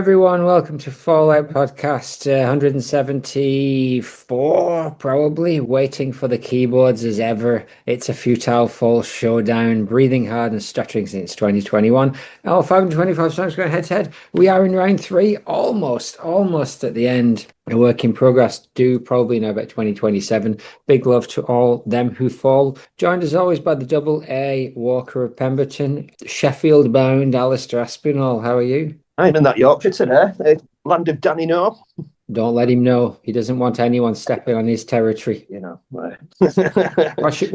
everyone, welcome to Fallout Podcast 174, probably. Waiting for the keyboards as ever. It's a futile false showdown, breathing hard and stuttering since 2021. 525 times going head to head. We are in round 3, almost at the end. A work in progress, due probably now about 2027. Big love to all them who fall. Joined as always by the double A Walker of Pemberton, Sheffield bound Alistair Aspinall. How are you? I'm in that Yorkshire today, land of Danny Noel. Don't let him know. He doesn't want anyone stepping on his territory. You know. What have you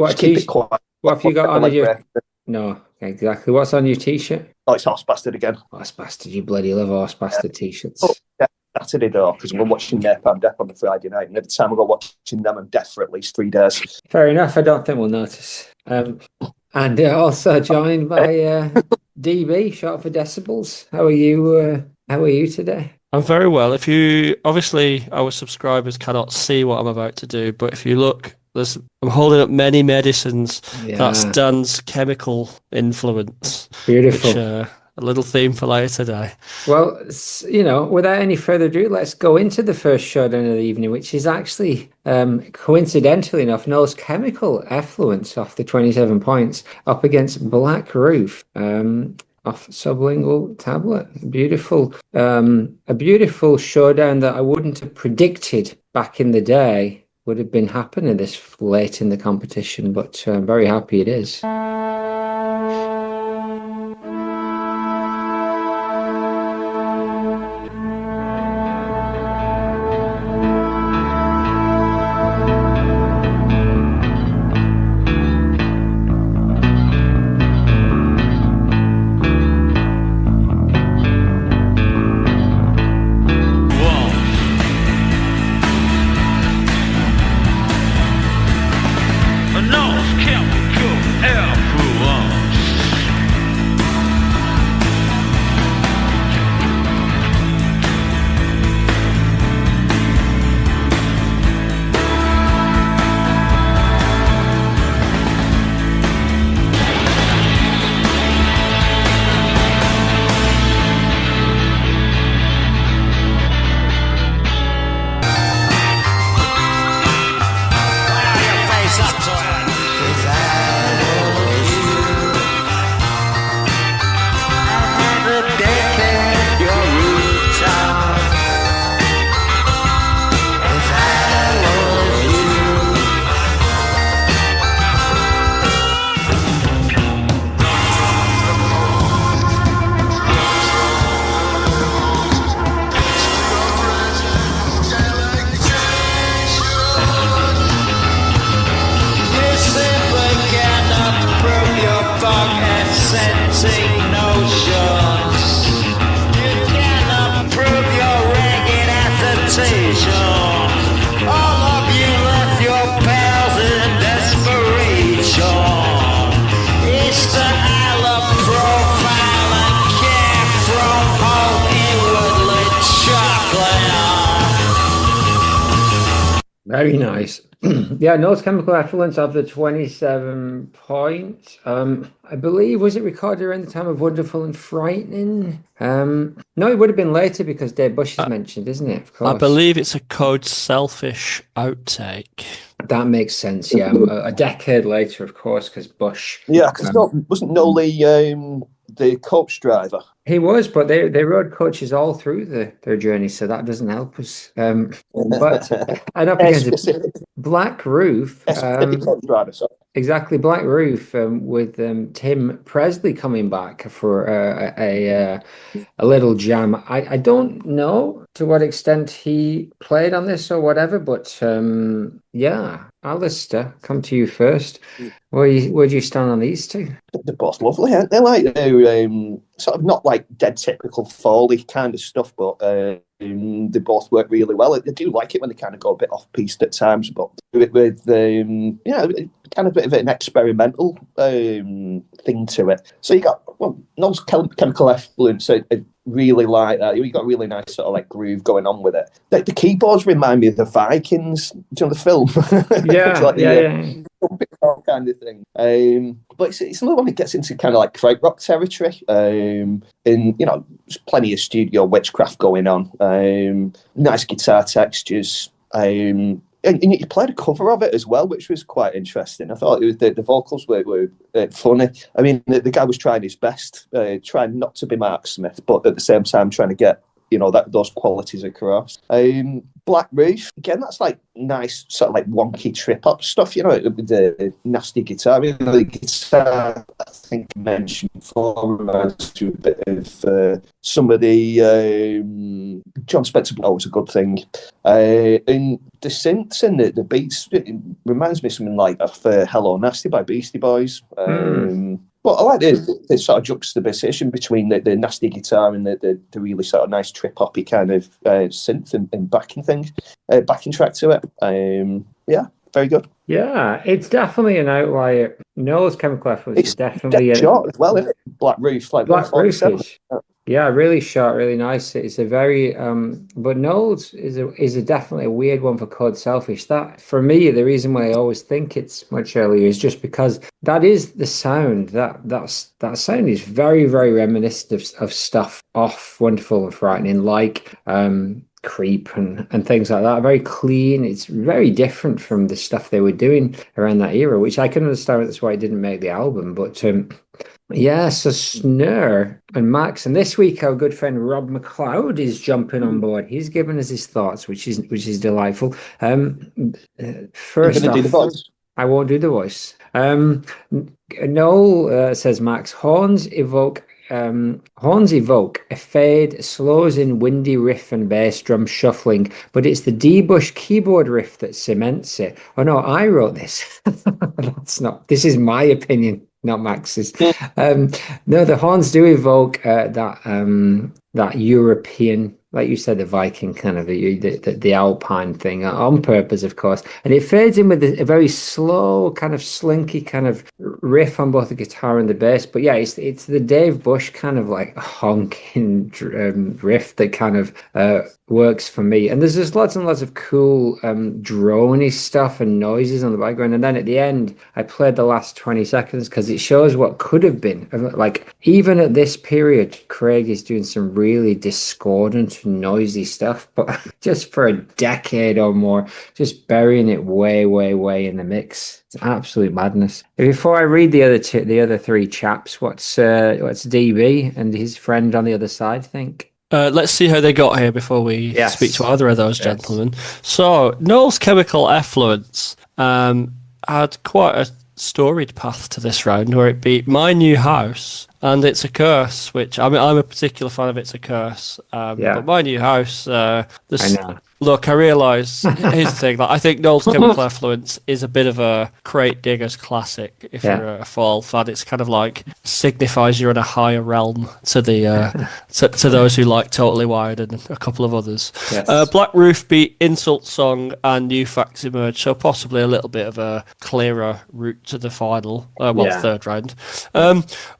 got on your... No, exactly. What's on your T-shirt? Oh, it's Horse Bastard again. Horse Bastard, you bloody love Horse Bastard T-shirts. Oh, yeah, Saturday though, because we're watching Napalm Death on the Friday night, and every time we go watching them, I'm deaf for at least 3 days. Fair enough. I don't think we'll notice. And also joined by DB, short for decibels. How are you? How are you today? I'm very well. If you obviously our subscribers cannot see what I'm about to do, but if you look, I'm holding up many medicines. Yeah. That's Dan's chemical influence. Beautiful. Which, a little theme for later today. Well, without any further ado, let's go into the first showdown of the evening, which is actually, coincidentally enough, Noel's chemical Effluence off the 27 points up against Black Roof off sublingual tablet. A beautiful showdown that I wouldn't have predicted back in the day would have been happening this late in the competition, but I'm very happy it is. Very nice. Yeah, Noel's chemical Effluence of the 27 points. I believe, was it recorded around the time of Wonderful and Frightening? No, it would have been later because Dave Bush is mentioned, isn't it? Of course. I believe it's a Code Selfish outtake. That makes sense, yeah. A decade later, of course, because Bush... Yeah, because wasn't Noel the coach driver? He was, but they rode coaches all through their journey, so that doesn't help us. But and up against Black Roof, exactly, Black Roof with Tim Presley coming back for a little jam. I don't know to what extent he played on this or whatever, but yeah. Alistair, come to you first. Where do you stand on these two? They're both lovely, aren't they? Like they're sort of not like dead typical Foley kind of stuff, but they both work really well. I do like it when they kind of go a bit off piste at times, but with kind of a bit of an experimental thing to it. So you got Noel's chemical Effluence. really like that. You got a really nice sort of like groove going on with it. The keyboards remind me of the Vikings. Do you know the film? Yeah, like yeah. Kind of thing. But it's another one that gets into kind of like krautrock rock territory. And there's plenty of studio witchcraft going on. Nice guitar textures. And you played a cover of it as well, which was quite interesting. I thought it was the vocals were funny. I mean, the guy was trying his best, trying not to be Mark Smith, but at the same time trying to get those qualities across. Black Roof, again, that's like nice sort of like wonky trip hop stuff, with the nasty guitar. I mean, the guitar, I think I mentioned before, reminds to a bit of some of the John Spencer was a good thing. And the synths and the beats, it reminds me of something like of F.A.L.L.O.U.T.P.O.D.C.A.S.T by Beastie Boys. But I like the sort of juxtaposition between the nasty guitar and the really sort of nice trip hoppy kind of synth and backing track to it. Yeah, very good. Yeah, it's definitely an outlier. Noel's Chemical Effluence is definitely short as well, isn't it? Black Roof, like Black Roof is. Yeah, really short, really nice. It's a very but Noel's is definitely a weird one for Code Selfish. That for me, the reason why I always think it's much earlier is just because that is the sound. That sound is very, very reminiscent of stuff off Wonderful and Frightening, like Creep and things like that. Very clean. It's very different from the stuff they were doing around that era, which I can understand. That's why it didn't make the album, but yeah, so Snur and Max, and this week our good friend Rob McLeod is jumping on board. He's given us his thoughts, which is delightful. First off, I won't do the voice. Noel says Max, horns evoke a fade, slows in windy riff and bass drum shuffling, but it's the D-Bush keyboard riff that cements it. Oh no, I wrote this. This is my opinion, not Max's. No, the horns do evoke that European, like you said, the Viking kind of the Alpine thing on purpose, of course, and it fades in with a very slow, kind of slinky kind of riff on both the guitar and the bass. But yeah, it's the Dave Bush kind of like honking riff that kind of works for me. And there's just lots and lots of cool droney stuff and noises on the background. And then at the end, I played the last 20 seconds because it shows what could have been. Like even at this period, Craig is doing some really discordant, noisy stuff, but just for a decade or more, just burying it way, way, way in the mix. It's absolute madness. Before I read the other three chaps, what's DB and his friend on the other side think? Let's see how they got here before we speak to either of those gentlemen. So, Noel's Chemical Effluence had quite a storied path to this round, where it beat My New House and It's a Curse, which I'm a particular fan of It's a Curse. But My New House, look, I realise, here's the thing, I think Noel's Chemical Effluence is a bit of a crate diggers classic. If you're a F.A.L.L.O.U.T.P.O.D.C.A.S.T fan, it's kind of like signifies you're in a higher realm to the to those who like Totally Wired and a couple of others. Yes. Black Roof beat Insult Song and New Facts Emerge, so possibly a little bit of a clearer route to the final, third round.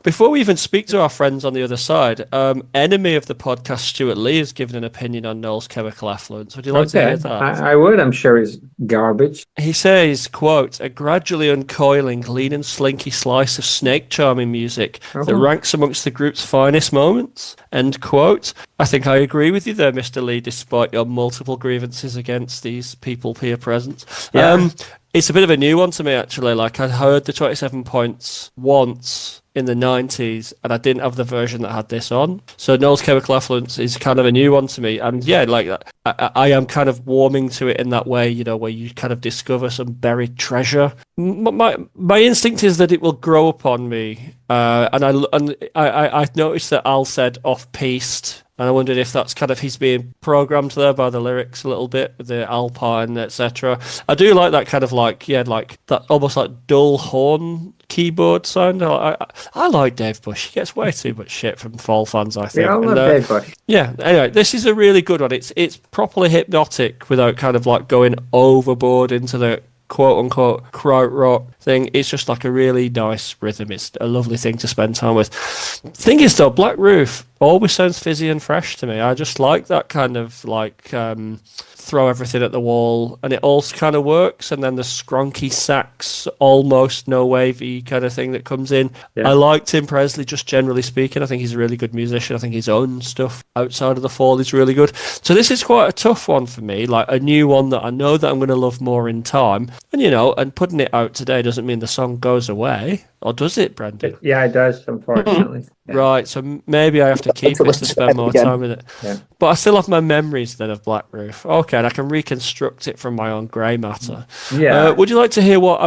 Before we even speak to our friends on the other side, enemy of the podcast, Stuart Lee, has given an opinion on Noel's Chemical Effluence. Would you like to hear that? I would. I'm sure it's garbage. He says, quote, a gradually uncoiling, lean and slinky slice of snake charming music that ranks amongst the group's finest moments, end quote. I think I agree with you there, Mr. Lee, despite your multiple grievances against these people here present. Yeah. It's a bit of a new one to me, actually. Like, I heard the 27 points once in the 90s, and I didn't have the version that had this on. So Noel's Chemical Effluence is kind of a new one to me. And yeah, like, I am kind of warming to it in that way, where you kind of discover some buried treasure. My instinct is that it will grow upon me. And I noticed that Al said off-piste. And I wondered if that's kind of he's being programmed there by the lyrics a little bit, with the Alpine, etc. I do like that kind of like that almost like dull horn keyboard sound. I like Dave Bush. He gets way too much shit from F.A.L.L.O.U.T.P.O.D.C.A.S.T, fans, I think. I love Dave Bush. Yeah. Anyway, this is a really good one. It's properly hypnotic without kind of like going overboard into the quote-unquote krautrock thing. It's just like a really nice rhythm. It's a lovely thing to spend time with. Thing is, though, Black Roof, always sounds fizzy and fresh to me. I just like that kind of like throw everything at the wall and it all kind of works. And then the skronky sax, almost no wavy kind of thing that comes in. Yeah. I like Tim Presley, just generally speaking. I think he's a really good musician. I think his own stuff outside of the Fall is really good. So this is quite a tough one for me, like a new one that I know that I'm going to love more in time. And, you know, and putting it out today doesn't mean the song goes away. Or does it, Brendan? Yeah, it does, unfortunately. Yeah. Right, so maybe I have to keep it to spend more time with it. Yeah. But I still have my memories then of Black Roof. Okay, and I can reconstruct it from my own grey matter. Yeah. Would you like to hear what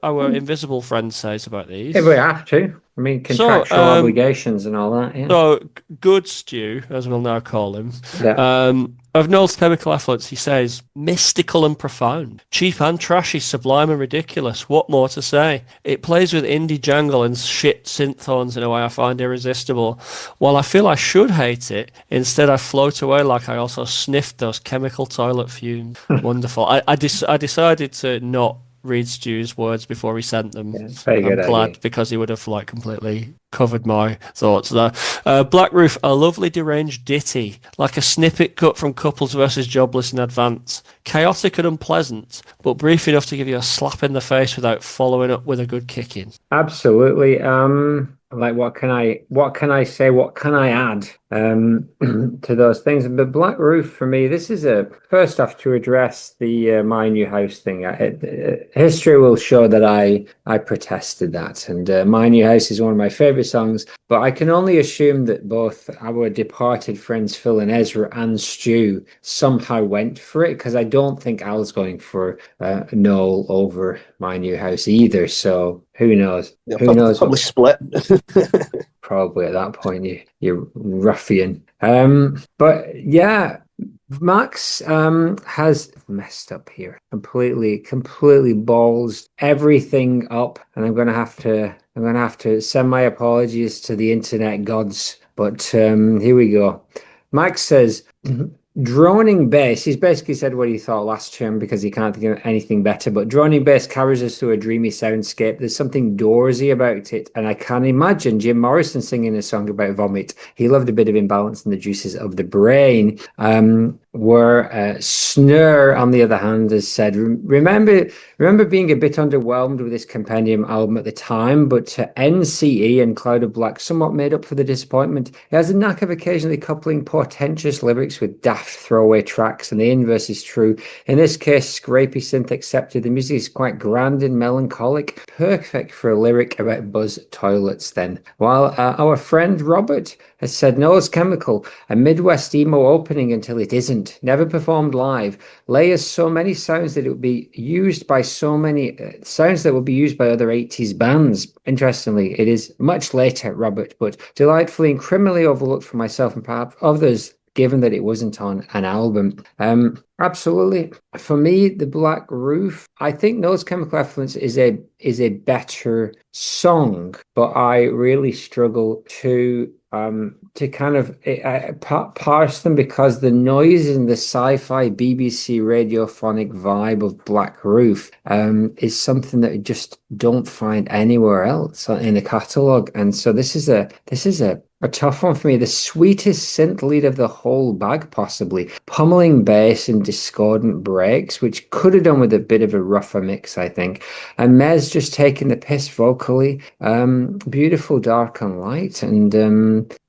our invisible friend says about these? If we have to. I mean, contractual obligations and all that, yeah. So, Good Stew, as we'll now call him, Yeah. of Noel's Chemical Effluence, he says, mystical and profound, cheap and trashy, sublime and ridiculous. What more to say? It plays with indie jangle and shit synth horns in a way I find irresistible. While I feel I should hate it, instead I float away like I also sniffed those chemical toilet fumes. Wonderful. I decided to not read Stu's words before he sent them. Yeah, very good I'm glad idea. because he would have like completely covered my thoughts there. Black Roof, a lovely deranged ditty, like a snippet cut from Couples versus Jobless in Advance. Chaotic and unpleasant, but brief enough to give you a slap in the face without following up with a good kicking. Absolutely. Like what can I say? What can I add to those things? But Black Roof for me, this is a first off to address the My New House thing. History will show that I protested that, and My New House is one of my favorite songs. But I can only assume that both our departed friends Phil and Ezra and Stu somehow went for it, because I don't think Al's going for Noel over My New House either. So who knows? Yeah, Who knows? Probably split. Probably at that point, you ruffian. But yeah, Max has messed up here completely balls everything up, and I'm gonna have to send my apologies to the internet gods. But here we go. Max says droning bass. He's basically said what he thought last term because he can't think of anything better. But droning bass carries us through a dreamy soundscape. There's something Doorsy about it, and I can imagine Jim Morrison singing a song about vomit. He loved a bit of imbalance in the juices of the brain. Where Snur, on the other hand, has said, remember being a bit underwhelmed with this compendium album at the time, but NCE and Cloud of Black somewhat made up for the disappointment. It has a knack of occasionally coupling portentous lyrics with daft throwaway tracks, and the inverse is true. In this case, scrapey synth accepted. The music is quite grand and melancholic, perfect for a lyric about buzz toilets then. While our friend Robert has said, Noel's Chemical, a Midwest emo opening until it isn't. Never performed live. Layers so many sounds that it would be used by so many sounds that would be used by other 80s bands. Interestingly, it is much later, Robert, but delightfully and criminally overlooked for myself and perhaps others, given that it wasn't on an album. Absolutely. For me, The Black Roof, I think Noel's Chemical Effluence is a better song, but I really struggle to kind of parse them, because the noise and the sci-fi BBC radiophonic vibe of Black Roof is something that I just don't find anywhere else in the catalogue. And so this is a tough one for me. The sweetest synth lead of the whole bag, possibly. Pummeling bass and discordant breaks, which could have done with a bit of a rougher mix, I think. And Mez just taking the piss vocally. Beautiful dark and light. And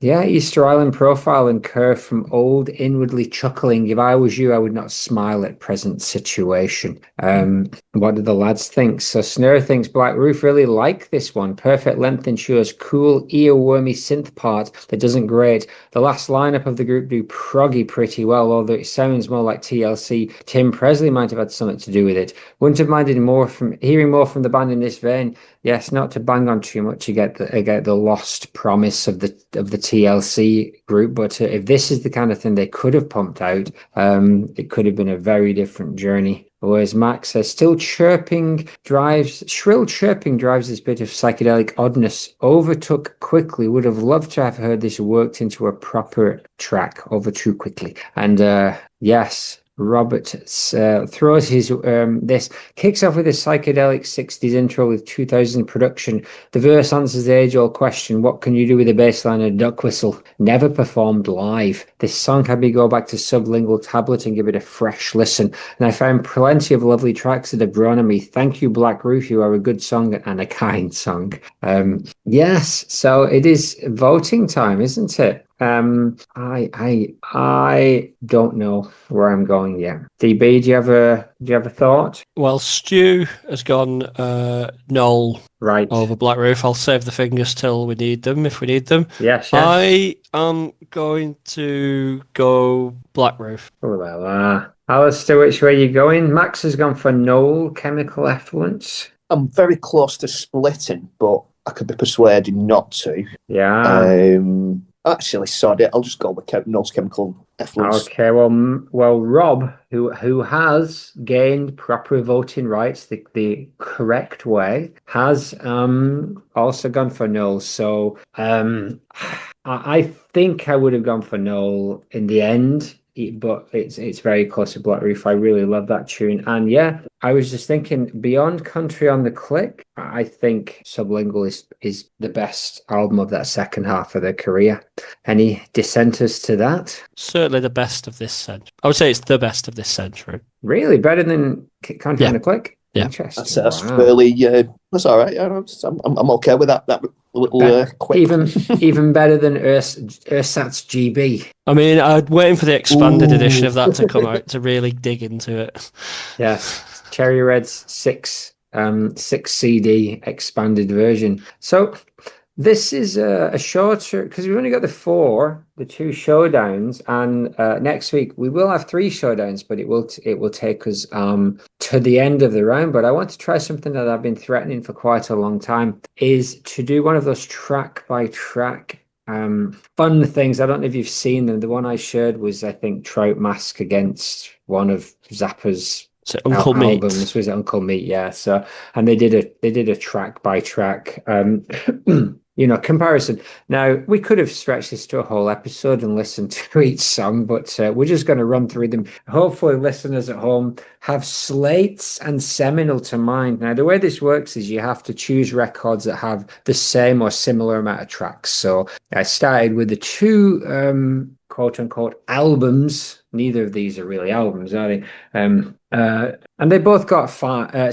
Easter Island profile and curve from old, inwardly chuckling. If I was you, I would not smile at present situation. What do the lads think? So Snare thinks Black Roof really like this one. Perfect length ensures cool, earwormy synth part that doesn't grate. The last lineup of the group do proggy pretty well, although it sounds more like TLC. Tim Presley might have had something to do with it. Wouldn't have minded hearing more from the band in this vein. Yes, not to bang on too much. You get the lost promise of the TLC group, but if this is the kind of thing they could have pumped out, it could have been a very different journey. Whereas Max says, shrill chirping drives this bit of psychedelic oddness. Overtook quickly. Would have loved to have heard this worked into a proper track over too quickly. And yes, Robert throws his this kicks off with a psychedelic 60s intro with 2000 production. The verse answers the age-old question, what can you do with a bass line and a duck whistle? Never performed live. This song had me go back to Sublingual Tablet and give it a fresh listen. And I found plenty of lovely tracks that have grown on me. Thank you, Black Roof. You are a good song and a kind song. Yes, so it is voting time, isn't it? I don't know where I'm going yet. DB, do you have a thought? Well, Stu has gone Noel right over Black Roof. I'll save the fingers till we need them, if we need them. Yes. I am going to go Black Roof. Oh la la. Alistair, which way are you going? Max has gone for Noel, Chemical Effluence. I'm very close to splitting, but I could be persuaded not to. Yeah. Actually, sorry, I'll just go with Noel's Chemical Effluence. Okay, well, Rob, who has gained proper voting rights the correct way, has also gone for Noel. So I think I would have gone for Noel in the end, but it's very close to Black Roof. I really love that tune, and yeah, I was just thinking beyond Country on the Click, I think Sublingual is the best album of that second half of their career. Any dissenters to that? Certainly the best of this century. I would say it's the best of this century. Really? Better than Country on the Click? Yeah. Interesting. That's fairly, that's all right. I'm okay with that little quick. Even better than Ersatz GB. I mean, I'm waiting for the expanded edition of that to come out to really dig into it. Yes. Cherry Red's 6 CD expanded version. So this is a shorter, because we've only got the 2 showdowns, and next week we will have 3 showdowns, but it will take us to the end of the round. But I want to try something that I've been threatening for quite a long time, is to do one of those track by track fun things. I don't know if you've seen them. The one I shared was, I think, Trout Mask against one of Zappa's Uncle Meat. albums. Was it Uncle Meat? Yeah. So, and they did a track by track comparison. Now, we could have stretched this to a whole episode and listened to each song, but we're just going to run through them. Hopefully listeners at home have slates and seminal to mind. Now, the way this works is you have to choose records that have the same or similar amount of tracks. So I started with the 2 quote unquote albums. Neither of these are really albums, are they? And they both got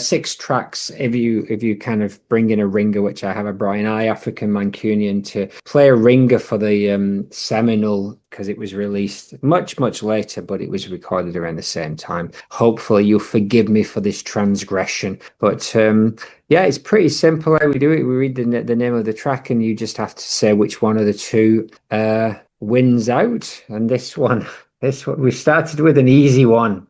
6 tracks. If you kind of bring in a ringer, which I have a Brian I, African Mancunian, to play a ringer for the seminal, because it was released much later, but it was recorded around the same time. Hopefully you'll forgive me for this transgression, but yeah, it's pretty simple how we do it. We read the name of the track, and you just have to say which one of the 2 wins out. And this one we started with an easy one.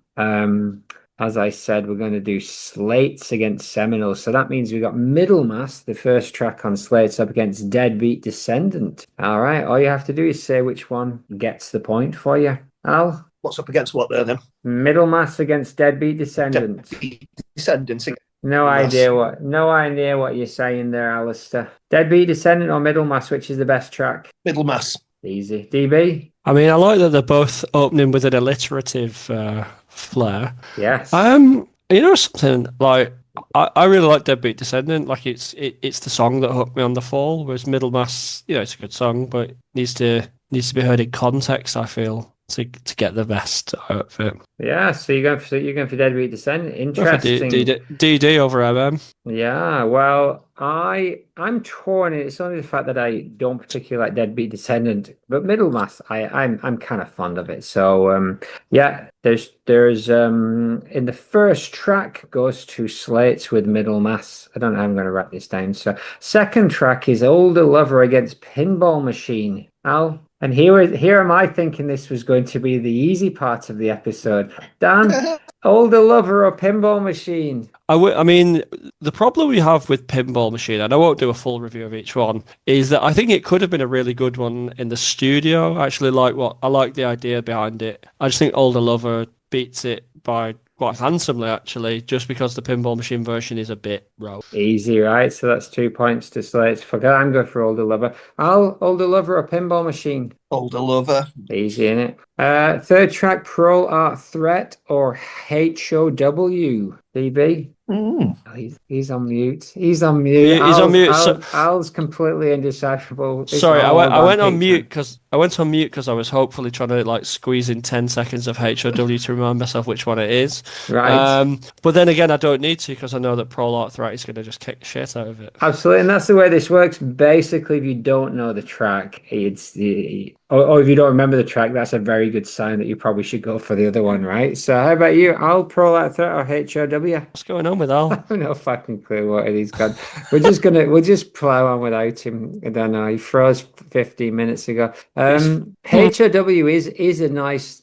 As I said, we're going to do Slates against Seminoles. So that means we got Middlemass, the first track on Slates, up against Deadbeat Descendant. All right, all you have to do is say which one gets the point for you. Al? What's up against what there then? Middlemass against Deadbeat Descendant. Deadbeat Descendant. No idea what you're saying there, Alistair. Deadbeat Descendant or Middlemass, which is the best track? Middlemass. Easy. DB? I mean, I like that they're both opening with an alliterative flair. Yes. Something like I really like Deadbeat Descendant. Like it's the song that hooked me on The Fall. Whereas Middlemass, it's a good song, but it needs to be heard in context, I feel, to get the best out of it. Yeah. So you're going for Deadbeat Descendant. Interesting. DD over MM. Yeah. Well, I'm torn. It's only the fact that I don't particularly like Deadbeat Descendant, but Middlemass, I'm kind of fond of it. So yeah, there's in the first track goes to Slates with Middlemass. I don't know how I'm going to write this down. So second track is Older Lover against Pinball Machine. Al? And here am I thinking this was going to be the easy part of the episode. Dan, Older Lover or Pinball Machine? I mean, the problem we have with Pinball Machine, and I won't do a full review of each one, is that I think it could have been a really good one in the studio. I like the idea behind it. I just think Older Lover beats it by quite handsomely, actually, just because the pinball machine version is a bit rough. Easy, right? So that's 2 points to Slates. Forget I'm going for Older Lover. I'll Older Lover or Pinball Machine. Older Lover. Easy, innit? Third track, Pro Art Threat or HOW? DB? Mm. He's on mute. He's on mute. He's on mute. Al's completely indecipherable. Sorry, I went on mute because I was hopefully trying to like squeeze in 10 seconds of HOW to remind myself which one it is. Right. But then again, I don't need to because I know that Pro Art Threat is going to just kick the shit out of it. Absolutely, and that's the way this works. Basically, if you don't know the track, or if you don't remember the track, that's a very good sign that you probably should go for the other one, right? So how about you? Al, Pro Art Threat or HOW? What's going on with Al? I have no fucking clue what he's got. We'll just plow on without him. I don't know. He froze 15 minutes ago. HOW is a nice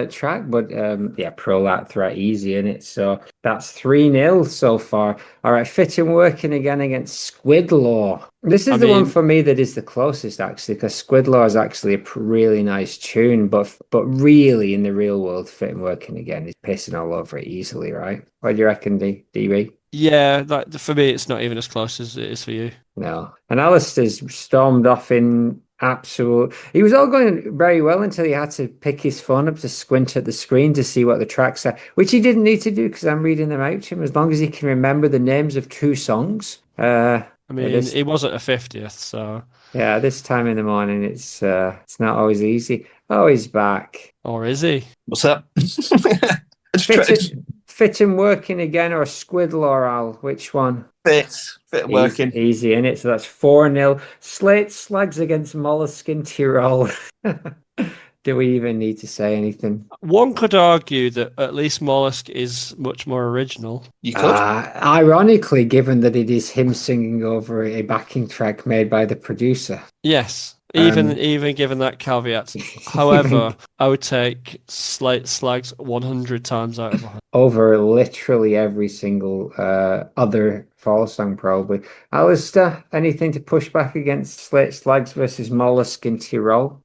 track, but yeah, Pro Art Threat easy in it. So that's 3-0 so far. All right, Fit and Working again against Squidlaw. This is the one for me that is the closest, actually, because Squidlaw is actually a really nice tune, but really in the real world, Fit and Working again is pissing all over it easily, right? What do you reckon, DB? Yeah, for me, it's not even as close as it is for you. No. And Alistair's stormed off in absolute... He was all going very well until he had to pick his phone up to squint at the screen to see what the tracks are, which he didn't need to do because I'm reading them out to him, as long as he can remember the names of 2 songs. He was at a 50th, so... Yeah, this time in the morning, it's not always easy. Oh, he's back. Or is he? What's up? Fit and Working again or Squidlaw, Al? Which one? Fit and Working. Easy in it. So that's 4-0. Slate Slags against Molluskin Tyrol. Do we even need to say anything? One could argue that at least Mollusk is much more original. You could. Ironically, given that it is him singing over a backing track made by the producer. Yes. Even given that caveat. However, I would take Slate Slags 100 times out of 100. Over literally every single other Fall song, probably. Alistair, anything to push back against Slate Slags versus Molluskin Tyrol?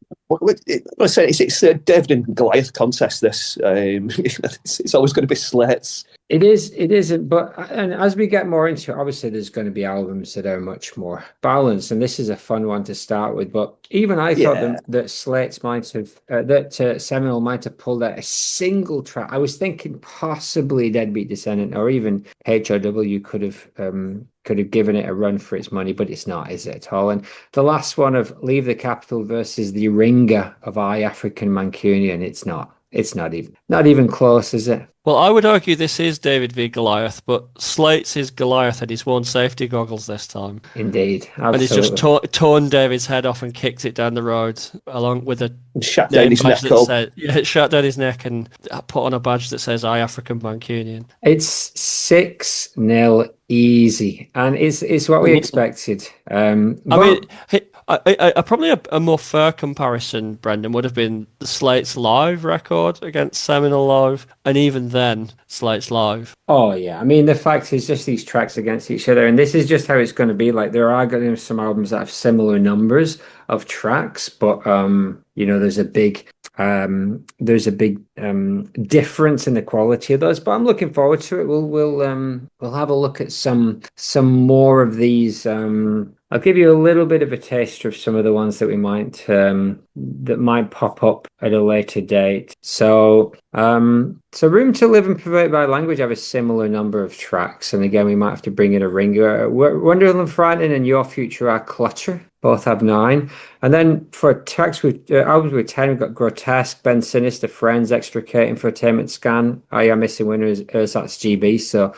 I say it's a David and Goliath contest. This it's always going to be Slates. It isn't, but and as we get more into it, obviously there's going to be albums that are much more balanced, and this is a fun one to start with. But even I thought that Slates might have Seminole might have pulled out a single track. I was thinking possibly Deadbeat Descendant or even HOW could have given it a run for its money, but it's not, is it at all? And the last one of Leave the Capital versus the Ringer of I African Mancunian, it's not. It's not even close, is it? Well, I would argue this is David v Goliath, but Slate's is Goliath and he's worn safety goggles this time. Indeed, absolutely. And he's just torn David's head off and kicked it down the road along with a shut down his neck. Shut down his neck and put on a badge that says I African Mancunian. It's 6-0 easy, and it's what we expected. I probably a more fair comparison, Brendan, would have been the Slate's live record against Seminole Live, and even then, Slate's live. Oh yeah, I mean the fact is just these tracks against each other, and this is just how it's going to be. Like there are going to be some albums that have similar numbers of tracks, but there's a big difference in the quality of those. But I'm looking forward to it. We'll have a look at some more of these. I'll give you a little bit of a taster of some of the ones that we might that might pop up at a later date. So Room to Live and Perverted by Language have a similar number of tracks, and again we might have to bring in a ringer. Wonderland Frightening and Your Future Are Clutter both have 9. And then for tracks with albums with 10, we've got Grotesque, Ben Sinister, Friends, Extricating, Entertainment Scan, I Am Missing Winners, that's GB. So,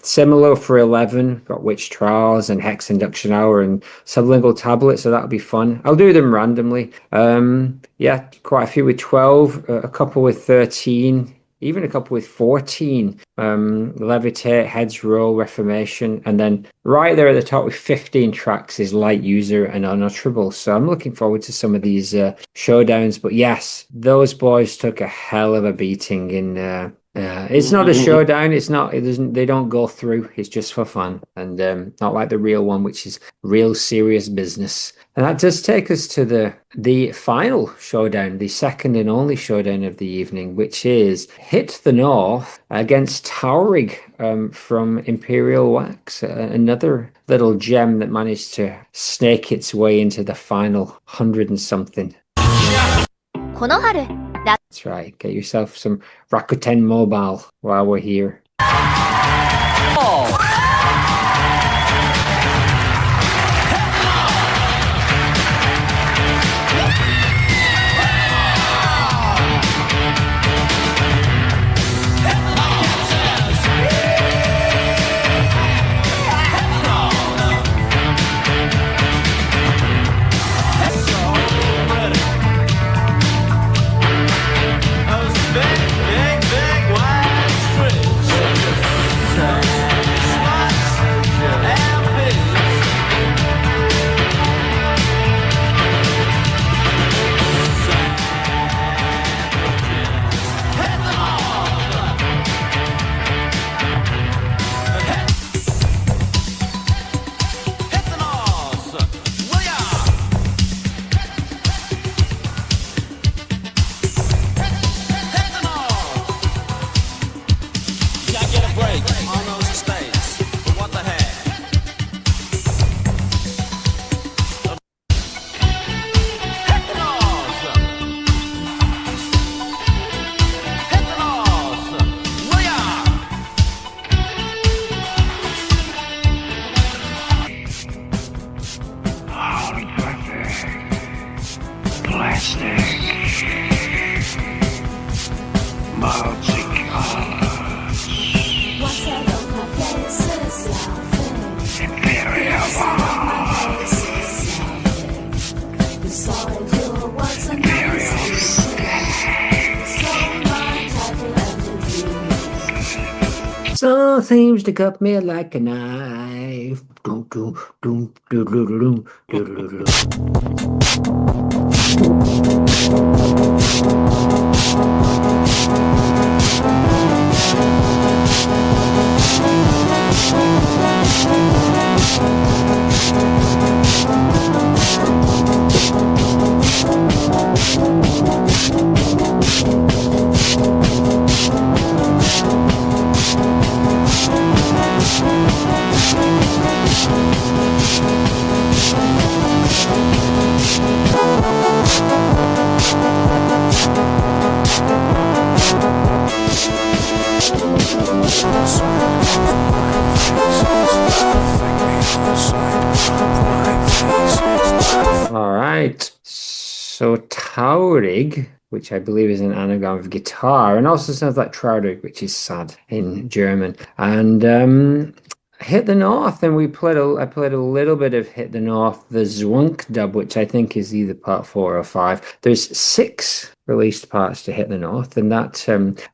similar for 11, got Witch Trials and Hex Induction Hour and Sublingual Tablet, so that'll be fun. I'll do them randomly. Quite a few with 12, a couple with 13, even a couple with 14, Levitate, Heads Roll, Reformation, and then right there at the top with 15 tracks is Light User and Unutterable. So I'm looking forward to some of these showdowns. But yes, those boys took a hell of a beating in It's not a showdown. It's not. It doesn't. They don't go through. It's just for fun, and not like the real one, which is real serious business. And that does take us to the final showdown, the second and only showdown of the evening, which is Hit the North against Taurig from Imperial Wax, another little gem that managed to snake its way into the final 100 and something. That's right. Get yourself some Rakuten Mobile while we're here. So seems to cut me like a knife. Doom, doom, doom, doom, doom, doom, doom, All right. So Taurig, which I believe is an anagram of guitar, and also sounds like Traurig, which is sad in German. And Hit the North, and I played a little bit of Hit the North, the Zwunk dub, which I think is either part 4 or 5. There's 6 released parts to Hit the North, and that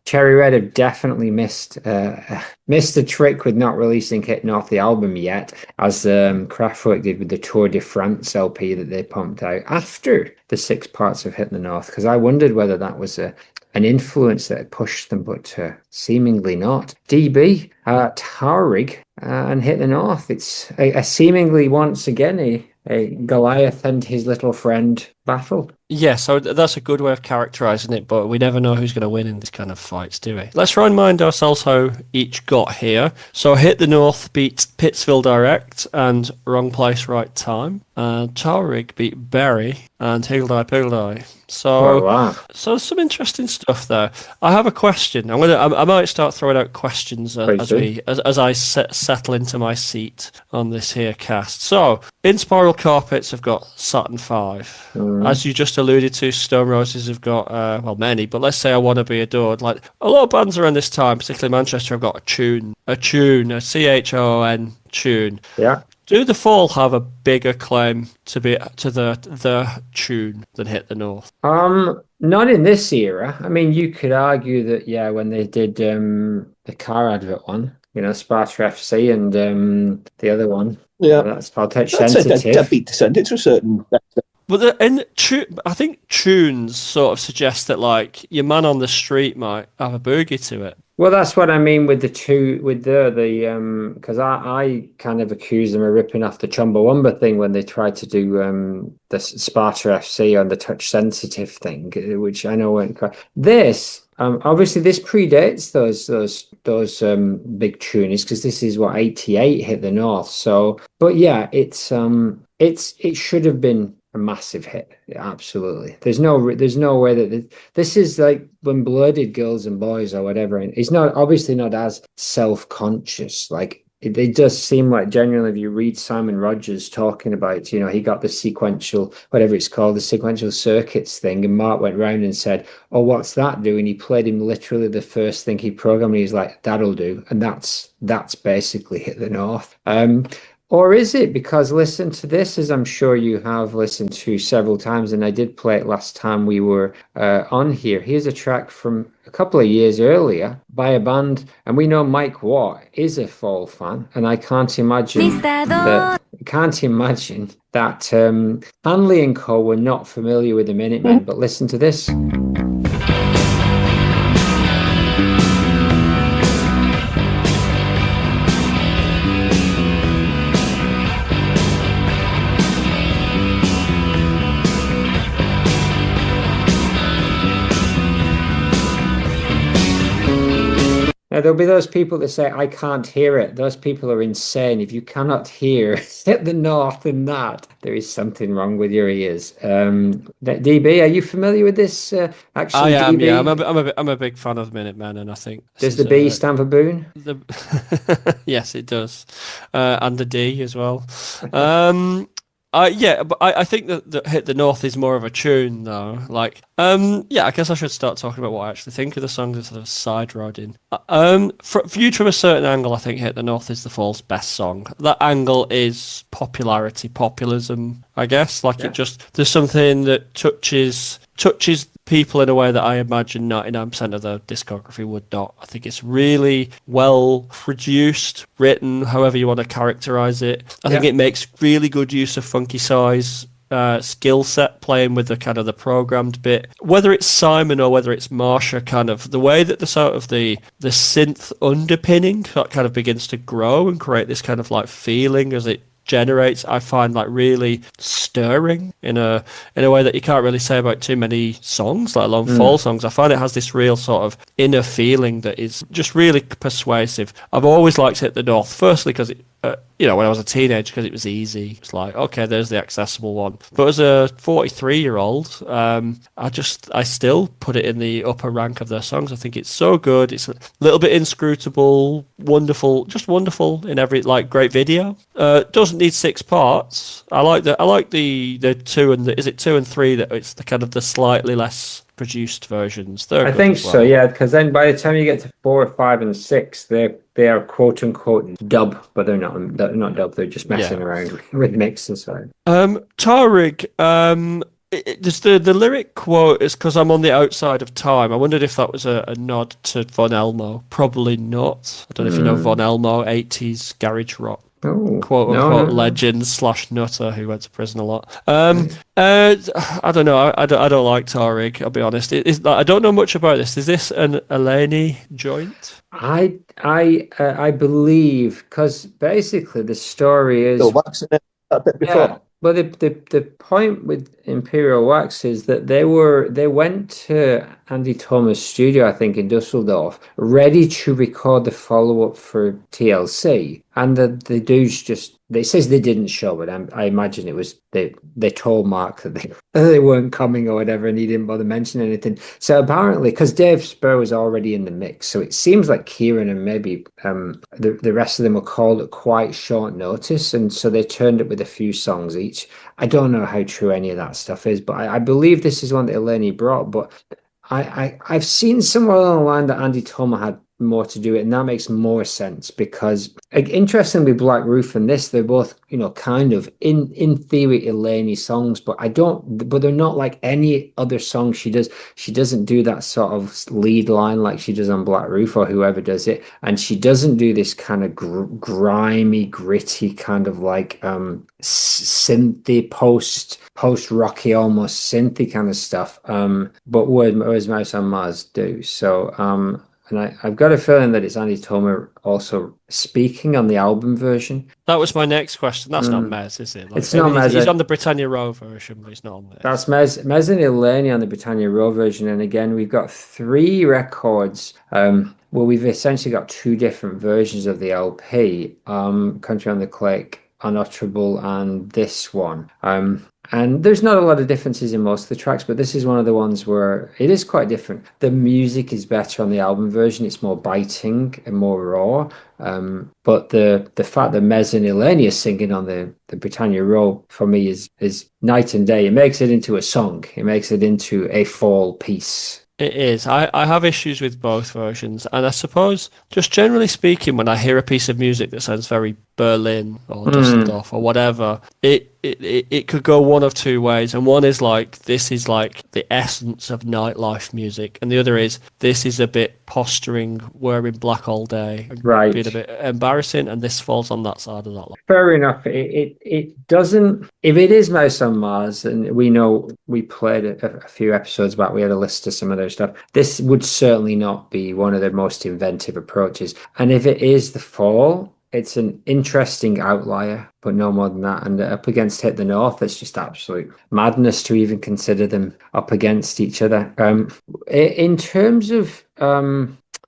Cherry Red have definitely missed the trick with not releasing Hit North the album yet, as Kraftwerk did with the Tour de France LP that they pumped out after the 6 parts of Hit the North, because I wondered whether that was an influence that had pushed them, but seemingly not. DB, Taurig, and Hit the North. It's a seemingly once again a Goliath and his little friend battle. Yeah, so that's a good way of characterizing it, but we never know who's going to win in these kind of fights, do we? Let's remind ourselves how each got here. So Hit the North beat Pittsville Direct and Wrong Place, Right Time. And Taurig beat Berry and P.O.D.C.A.S.T. So some interesting stuff there. I have a question. I might start throwing out questions as I settle into my seat on this here cast. So in Spiral Carpets have got Saturn 5. As you just alluded to, Stone Roses have got many, but let's say I Want to Be Adored. Like a lot of bands around this time, particularly Manchester, have got a tune, a CHON tune. Yeah. Do the Fall have a bigger claim to the tune than Hit the North? Not in this era. I mean, you could argue that when they did the car advert one, Sparta FC and the other one, that's Touch Sensitive. That beat Descended to a certain extent. But I think tunes sort of suggest that like your man on the street might have a boogie to it. Well, that's what I mean with because I kind of accuse them of ripping off the Chumbawamba thing when they tried to do the Sparta FC on the touch sensitive thing, which I know went quite. This obviously this predates those big tunies because this is what 88 hit the North. So, but yeah, it should have been a massive hit. Absolutely. There's no way that this is like when Blooded Girls and Boys or whatever, and he's not obviously not as self-conscious. Like it does seem like genuinely, if you read Simon Rogers talking about, he got the sequential, whatever it's called, the sequential circuits thing, and Mark went round and said, "Oh, what's that doing?" He played him literally the first thing he programmed, and he's like, "That'll do," and that's basically hit the North. Or is it? Because listen to this, as I'm sure you have listened to several times, and I did play it last time we were on here. Here's a track from a couple of years earlier by a band, and we know Mike Watt is a Fall fan, and I can't imagine that Hanley and Co. were not familiar with the Minutemen, but listen to this. Now, there'll be those people that say, I can't hear it. Those people are insane. If you cannot hear at the North in that, there is something wrong with your ears. DB, are you familiar with this? Actually, I am, DB? yeah. I'm a big fan of Minutemen, and I think... Does the B stand for Boone? Yes, it does. And the D as well. Yeah, but I think that Hit the North is more of a tune, though. Like, yeah, I guess I should start talking about what I actually think of the songs instead of side riding. Viewed from a certain angle, I think Hit the North is the Fall's best song. That angle is populism, I guess. Like, there's something that touches people in a way that I imagine 99% of the discography would not. I think it's really well produced, written, however you want to characterize it. I think it makes really good use of Funky Size skill set, playing with the kind of the programmed bit. Whether it's Simon or whether it's Marsha, kind of the way that the sort of the synth underpinning kind of begins to grow and create this kind of like feeling as it generates, I find like really stirring in a way that you can't really say about too many songs, let alone Fall songs. I find it has this real sort of inner feeling that is just really persuasive. I've always liked Hit the North, firstly because it when I was a teenager, because it was easy. It's like, okay, there's the accessible one. But as a 43-year-old, I still put it in the upper rank of their songs. I think it's so good. It's a little bit inscrutable, wonderful, just wonderful in every, like, great video. Doesn't need 6 parts. I like the 2 and is it 2 and 3 that it's the kind of the slightly less produced versions. I think so, yeah, because then by the time you get to 4, 5, and 6, they are quote unquote dub, but they're not dub. They're just messing around with mixes. Taurig. Just the lyric quote is because I'm on the outside of time. I wondered if that was a nod to Von Elmo. Probably not. I don't know if you know Von Elmo, 80s garage rock. Quote unquote legend / nutter who went to prison a lot. I don't know. I don't like Taurig. I'll be honest. I don't know much about this. Is this an Eleni joint? I believe, because basically the story is a bit before. Well, the point with Imperial Wax is that they went to Andy Thomas' studio, I think, in Dusseldorf, ready to record the follow-up for TLC, and the dudes just, it says they didn't show it. I imagine it was they told Mark that they weren't coming or whatever, and he didn't bother mentioning anything. So apparently, because Dave Spur was already in the mix, so it seems like Kieran and maybe the rest of them were called at quite short notice, and so they turned up with a few songs each. I don't know how true any of that stuff is, but I believe this is one that Eleni brought. But I've seen somewhere along the line that Andy Toma had more to do it, and that makes more sense because, interestingly, Black Roof and this, they're both, kind of in theory Eleni songs, but they're not like any other song she does. She doesn't do that sort of lead line like she does on Black Roof or whoever does it, and she doesn't do this kind of grimy, gritty kind of like synthy post rocky, almost synthy kind of stuff. But Where's Mouse on Mars do so. and I've got a feeling that it's Andy Toma also speaking on the album version. That was my next question. That's not Mez, is it? It's not Mez. He's on the Britannia Row version, but he's not on this. That's Mez and Eleni on the Britannia Row version. And again, we've got 3 records. Well, we've essentially got 2 different versions of the LP, Country on the Click, Unutterable, and this one. And there's not a lot of differences in most of the tracks, but this is one of the ones where it is quite different. The music is better on the album version. It's more biting and more raw. But the fact that Mez and Eleni are singing on the Britannia Row for me is night and day. It makes it into a song. It makes it into a fall piece. It is. I have issues with both versions, and I suppose, just generally speaking, when I hear a piece of music that sounds very Berlin or Dusseldorf or whatever, it could go one of 2 ways, and one is like, this is like the essence of nightlife music, and the other is, this is a bit posturing, wearing black all day, right, being a bit embarrassing, and this falls on that side of that line. Fair enough. It doesn't, if it is Mouse on Mars, and we know we played a few episodes back, we had a list of some of their stuff, this would certainly not be one of their most inventive approaches. And if it is the Fall, it's an interesting outlier, but no more than that. And up against Hit the North, it's just absolute madness to even consider them up against each other. In terms of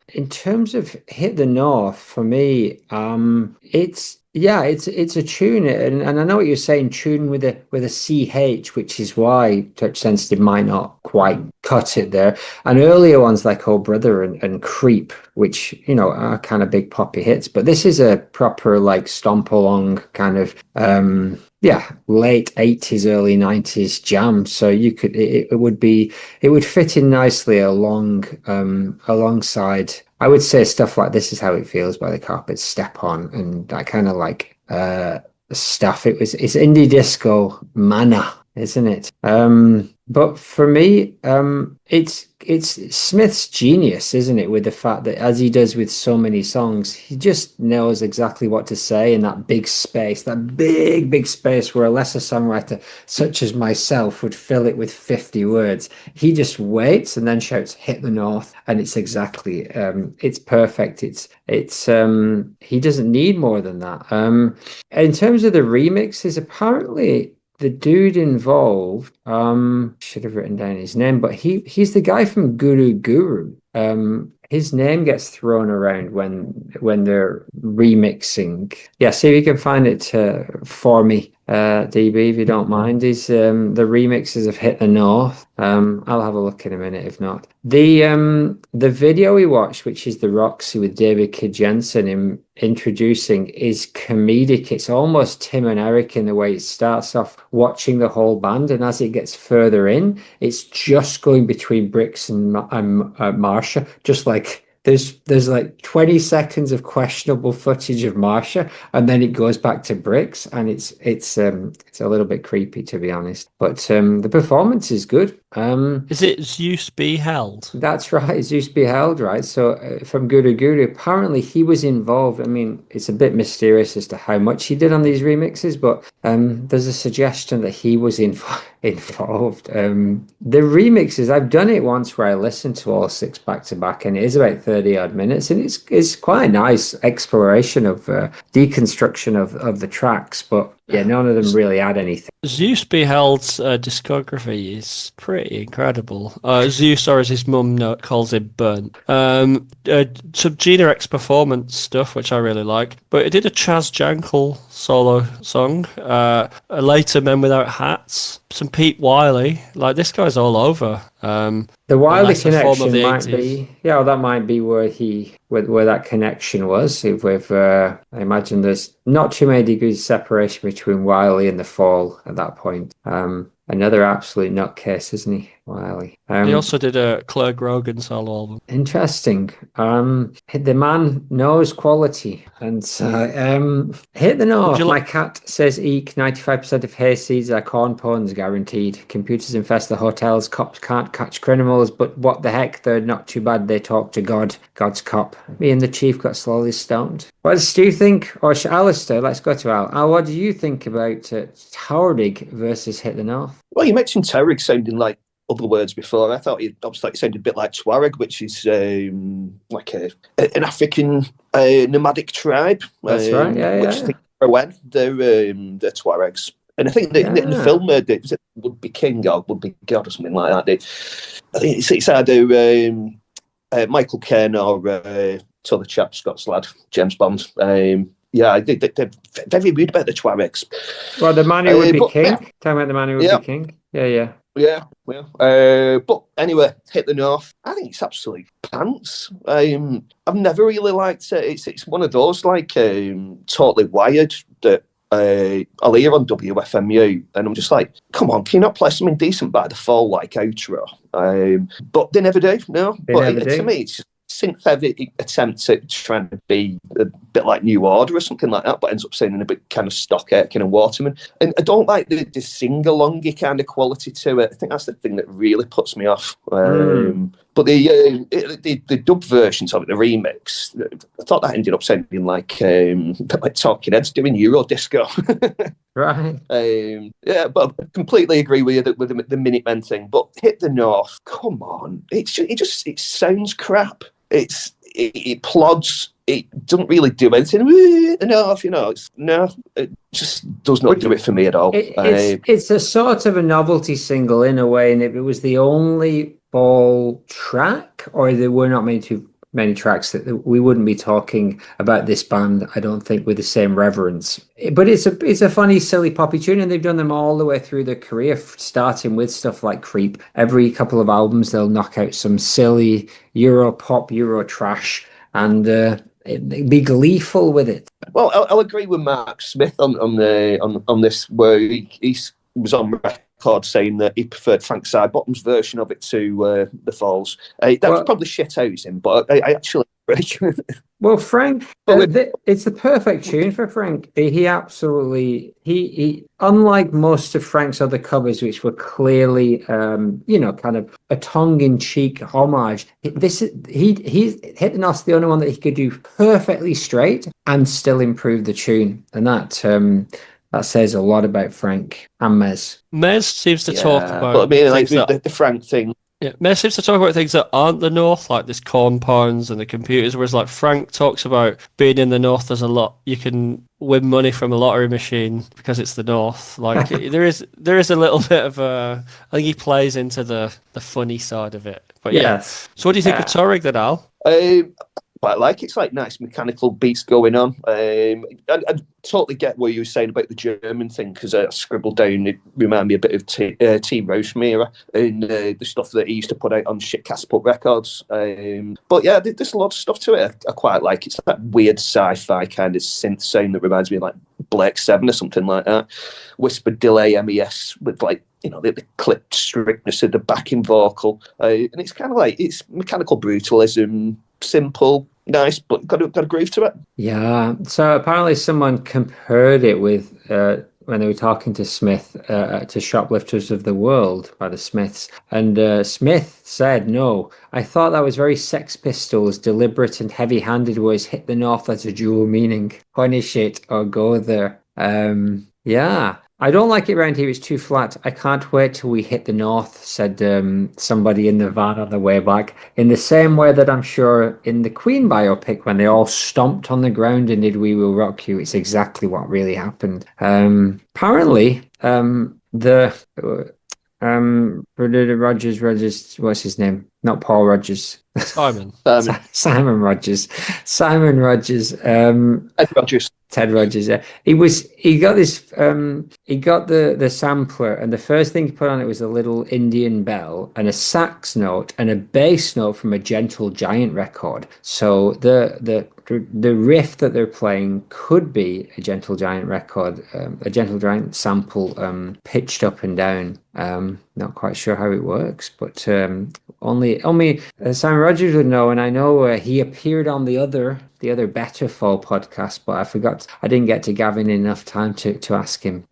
Hit the North, for me, it's a tune, and I know what you're saying, tune with a CH, which is why Touch Sensitive might not quite cut it there. And earlier ones like Oh Brother and Creep, which, you know, are kind of big poppy hits, but this is a proper like stomp along kind of late 80s, early 90s jam. So you could it would fit in nicely alongside, I would say, stuff like This Is How It Feels by the Carpets, Step On, and that kind of like stuff. It's indie disco manna, isn't it? But for me, it's Smith's genius, isn't it? With the fact that, as he does with so many songs, he just knows exactly what to say in that big space, that big space where a lesser songwriter such as myself would fill it with 50 words. He just waits and then shouts, "Hit the North," and it's exactly, it's perfect. He doesn't need more than that. In terms of the remixes, apparently the dude involved, should have written down his name, but he's the guy from Guru Guru. His name gets thrown around when they're remixing. Yeah, see if you can find it for me, DB, if you don't mind. Is the remixes of Hit the North. I'll have a look in a minute if not. The video we watched, which is the Roxy with David Kidd Jensen introducing, is comedic. It's almost Tim and Eric in the way it starts off watching the whole band, and as it gets further in, it's just going between Bricks and Marsha, just like there's like 20 seconds of questionable footage of Marsha, and then it goes back to Bricks, and it's a little bit creepy, to be honest. But the performance is good. Is it Zeus Be Held? That's right, Zeus Be Held, right? So from Guru Guru, apparently he was involved. I mean, it's a bit mysterious as to how much he did on these remixes, but there's a suggestion that he was involved. The remixes, I've done it once where I listened to all 6 back to back, and it is about 30 odd minutes, and it's quite a nice exploration of deconstruction of the tracks, but yeah, none of them really add anything. Zeus Be Held's discography is pretty incredible. Zeus, or as his mum calls him, Burnt. Some Gina X Performance stuff, which I really like, but it did a Chaz Jankel solo song. Later, Men Without Hats. Some Pete Wiley. Like, this guy's all over. The Wiley connection might be, that might be where that connection was. With I imagine there's not too many degrees of separation between Wiley and the Fall at that point. Another absolute nutcase, isn't he, Wiley? He also did a Claire Grogan solo album. Interesting. The man knows quality. And Hit the North. My cat says eek. 95% of hayseeds are corn pawns, guaranteed. Computers infest the hotels. Cops can't catch criminals, but what the heck? They're not too bad. They talk to God. God's cop. Me and the chief got slowly stoned. What does Stu think? Or Alistair, let's go to Al. Al, what do you think about Taurig versus Hit the North? Well, you mentioned Taurig sounding like other words before. I thought it obviously sounded a bit like Taurig, which is like an African nomadic tribe. That's right. Yeah, which I think when they're Tuaregs. And I think that in the film, it would be King or would be God or something like that. I think it's either Michael Caine or the chap, Scott's lad, James Bond. They're very weird about the Tuaregs. Well, the man who would be king. Yeah. Talking about the man who would be king. Yeah. But anyway, Hit the North. I think it's absolutely pants. I've never really liked it. It's one of those like Totally Wired that I'll hear on WFMU, and I'm just like, come on, can you not play something decent by the Fall like outro? But they never do. No, to me, it's just synth-heavy attempt at trying to be a bit like New Order or something like that, but ends up sounding a bit kind of stock Aitken and Waterman. And I don't like the sing-alongy kind of quality to it. I think that's the thing that really puts me off. But the dub versions of it, the remix, I thought that ended up sounding like Talking Heads doing Euro disco. Right. But I completely agree with you with the Minutemen thing. But Hit the North, come on, it sounds crap. It plods. It doesn't really do anything. Enough, it just does not do it for me at all. It's a sort of a novelty single in a way, and if it was the only Fall track, or there were not many tracks, that we wouldn't be talking about this band, I don't think, with the same reverence. But it's a funny, silly poppy tune, and they've done them all the way through their career, starting with stuff like Creep. Every couple of albums, they'll knock out some silly Euro pop, Euro trash, and be gleeful with it. Well, I'll agree with Mark Smith on this, where he was on record saying that he preferred Frank Sidebottom's version of it to the Falls. Was probably shithousing, but I actually agree. Well, Frank, it's the perfect tune for Frank. He absolutely, he unlike most of Frank's other covers, which were clearly, kind of a tongue-in-cheek homage. Hit the North's the only one that he could do perfectly straight and still improve the tune, and that says a lot about Frank and Mez. Mez seems to talk about. But I mean, like the Frank thing. Yeah, Mez seems to talk about things that aren't the North, like this compounds and the computers. Whereas, like Frank talks about being in the North, there's a lot you can win money from a lottery machine because it's the North. Like there is a little bit of I think he plays into the funny side of it. But yes. So, what do you think of Taurig then, Al? Quite like it's like nice mechanical beats going on. I totally get what you were saying about the German thing, because I scribbled down, it reminded me a bit of T. Rosemira and the stuff that he used to put out on Shit Catapult Records. But yeah, there's a lot of stuff to it I quite like. It's that weird sci-fi kind of synth sound that reminds me of like Blake 7 or something like that. Whispered delay MES with like, the clipped strictness of the backing vocal. And it's kind of like, it's mechanical brutalism, simple, nice, but got a groove to it. Yeah. So apparently someone compared it with when they were talking to Smith to Shoplifters of the World by the Smiths, and Smith said, "No, I thought that was very Sex Pistols, deliberate and heavy-handed, whereas Hit the North has a dual meaning: punish it or go there." Yeah. I don't like it round here. It's too flat. I can't wait till we hit the North, said somebody in the van on the way back. In the same way that I'm sure in the Queen biopic, when they all stomped on the ground and did We Will Rock You, it's exactly what really happened. Apparently, Rogers, what's his name? Not Paul Rogers. Simon Rogers. Simon Rogers. Ted Rogers. Yeah. He got the sampler, and the first thing he put on it was a little Indian bell and a sax note and a bass note from a Gentle Giant record. So the riff that they're playing could be a Gentle Giant record, a Gentle Giant sample, pitched up and down. Not quite sure how it works, but only Simon Rogers would know. And I know he appeared on the other Better Fall podcast, but I didn't get to Gavin enough time to ask him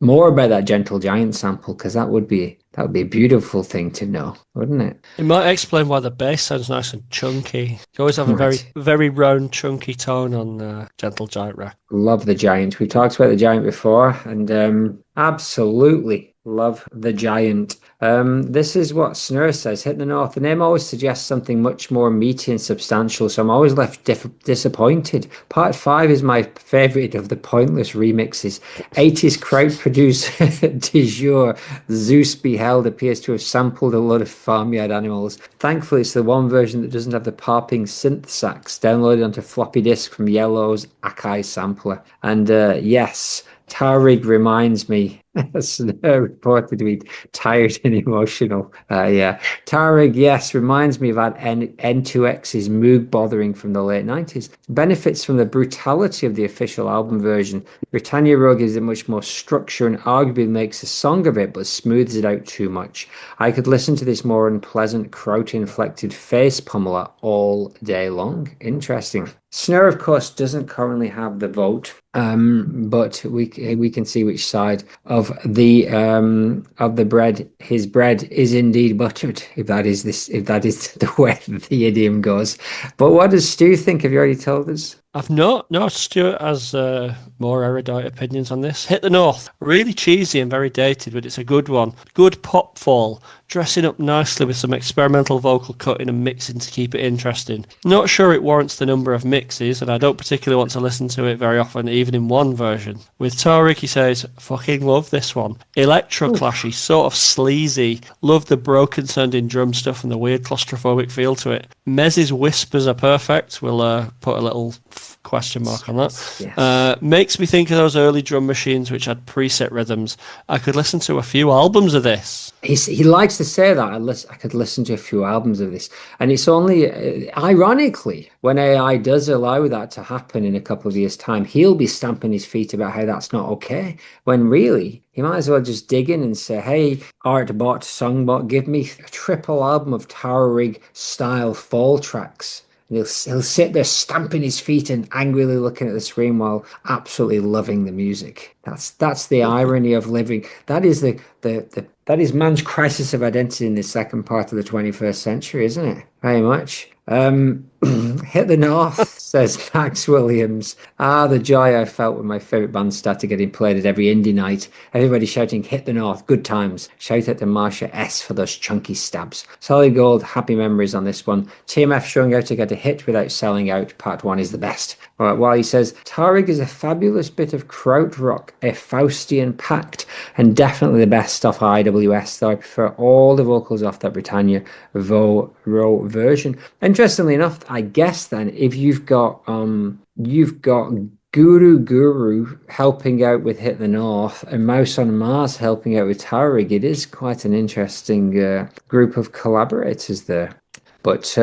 more about that Gentle Giant sample, because that would be a beautiful thing to know. wouldn't it? It might explain why the bass sounds nice and chunky. You always have a very, very round, chunky tone on Gentle Giant Rack. Love the Giant. We've talked about the Giant before, and absolutely love the Giant. This is what Snur says. Hit the North. The name always suggests something much more meaty and substantial, so I'm always left disappointed. Part 5 is my favourite of the pointless remixes. 80s crowd producer du jour, Zeus Beheld, appears to have sampled a lot of farmyard animals. Thankfully, it's the one version that doesn't have the popping synth sax downloaded onto floppy disk from Yellow's Akai sampler. And yes, Taurig reminds me, as reported to be tired and emotional. Yeah, Taurig, yes, reminds me of that N2X's Moog bothering from the late 90s. Benefits from the brutality of the official album version. Britannia Row gives it much more structure and arguably makes a song of it, but smooths it out too much. I could listen to this more unpleasant, crout-inflected face pummeler all day long. Interesting. Snur, of course, doesn't currently have the vote, but we can see which side of the bread his bread is indeed buttered, if that is the way the idiom goes. But what does Stu think? Have you already told us? I've not. No, Stuart has more erudite opinions on this. Hit the North. Really cheesy and very dated, but it's a good one. Good pop fall. Dressing up nicely with some experimental vocal cutting and mixing to keep it interesting. Not sure it warrants the number of mixes, and I don't particularly want to listen to it very often, even in one version. With Taurig, he says, fucking love this one. Electro-clashy, sort of sleazy. Love the broken sounding drum stuff and the weird claustrophobic feel to it. Mez's whispers are perfect. We'll put a little question mark on that. Yes. Makes me think of those early drum machines which had preset rhythms. I could listen to a few albums of this. He likes to say that. I could listen to a few albums of this. And it's only, ironically, when AI does allow that to happen in a couple of years' time, he'll be stamping his feet about how that's not okay. When really, he might as well just dig in and say, hey, Artbot, Songbot, give me a triple album of Taurig style fall tracks. And he'll sit there stamping his feet and angrily looking at the screen while absolutely loving the music. That's the irony of living. That is that is man's crisis of identity in the second part of the 21st century, isn't it? Very much. Hit the North, says Max Williams. The joy I felt when my favourite band started getting played at every indie night. Everybody shouting, hit the North, good times. Shout out to Marsha S for those chunky stabs. Solid gold, happy memories on this one. TMF showing how to get a hit without selling out. Part 1 is the best. All right, while he says, Taurig is a fabulous bit of krautrock, a Faustian pact, and definitely the best stuff IWS, though I prefer all the vocals off that Britannia Row version. Interestingly enough, I guess then if you've got Guru helping out with Hit the North and Mouse on Mars helping out with Taurig, it is quite an interesting group of collaborators there. But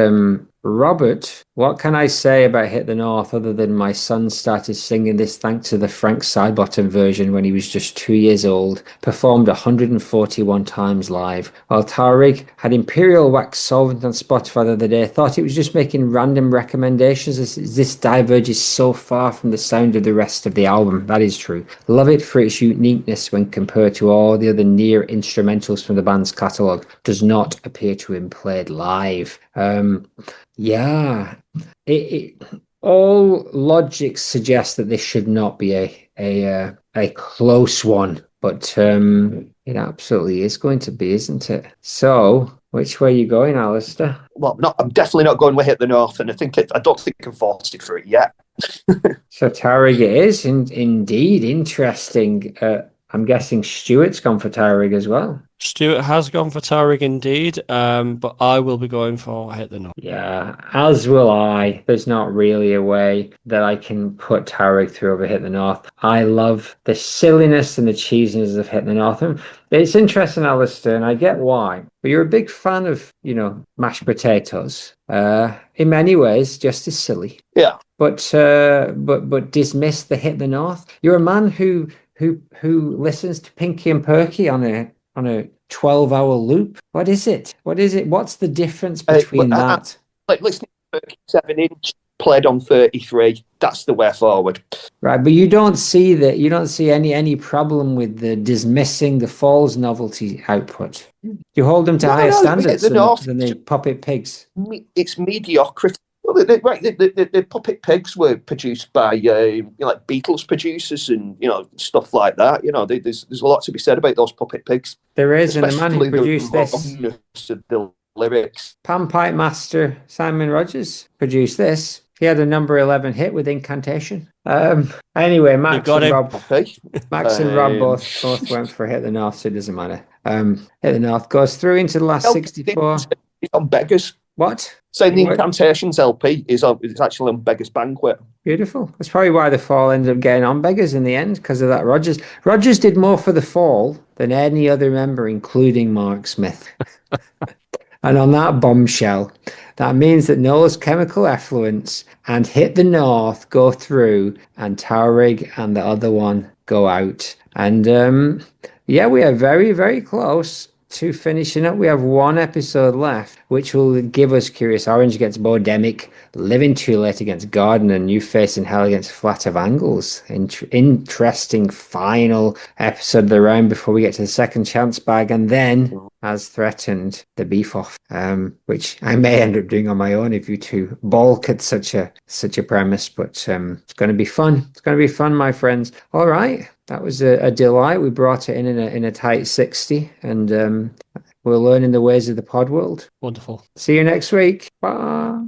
Robert, what can I say about Hit the North other than my son started singing this thanks to the Frank Sidebottom version when he was just 2 years old, performed 141 times live, while Taurig had Imperial Wax Solvent on Spotify the other day, thought it was just making random recommendations as this diverges so far from the sound of the rest of the album. That is true. Love it for its uniqueness when compared to all the other near instrumentals from the band's catalogue. Does not appear to have been played live. Yeah, all logic suggests that this should not be a close one, but it absolutely is going to be, isn't it? So, which way are you going, Alistair? Well, I'm definitely not going with Hit the North, and I don't think I can force it for it yet. So Taurig it is, indeed. Interesting. I'm guessing Stuart's gone for Taurig as well. Stuart has gone for Taurig indeed, but I will be going for Hit the North. Yeah, as will I. There's not really a way that I can put Taurig through over Hit the North. I love the silliness and the cheesiness of Hit the North. And it's interesting, Alistair, and I get why. But you're a big fan of, mashed potatoes. In many ways, just as silly. Yeah. But dismiss the Hit the North. You're a man who listens to Pinky and Perky on a 12-hour loop. What is it? What's the difference between that? Like listening to 7-inch played on 33. That's the way forward. Right, but you don't see that. You don't see any problem with the dismissing the Falls novelty output. You hold them to higher standards than the Puppet Pigs. It's mediocrity. Well, the Puppet Pigs were produced by like Beatles producers and stuff like that. There's a lot to be said about those Puppet Pigs. There is, and the man who produced this, of the lyrics. Panpipe Master Simon Rogers produced this. He had a number 11 hit with Incantation. Anyway, Max and Rob both went for Hit the North, so it doesn't matter. Hit the North goes through into the last 64. It's on Beggars. What? So the Incantations LP is actually on Beggars Banquet. Beautiful. That's probably why the Fall ended up getting on Beggars in the end, because of that. Rogers did more for the Fall than any other member, including Mark Smith. And on that bombshell, that means that Noel's Chemical Effluence and Hit the North go through, and Taurig and the other one go out. And yeah, we are very, very close to finishing up. We have one episode left, which will give us Curious Orange against Bodemic, Living Too Late against Garden, and New Face in Hell against Flat of Angles. Interesting final episode of the round before we get to the second chance bag, and then, as threatened, the beef off, which I may end up doing on my own if you two balk at such a premise. But it's going to be fun. It's going to be fun, my friends. All right. That was a delight. We brought it in a tight 60, and we're learning the ways of the pod world. Wonderful. See you next week. Bye.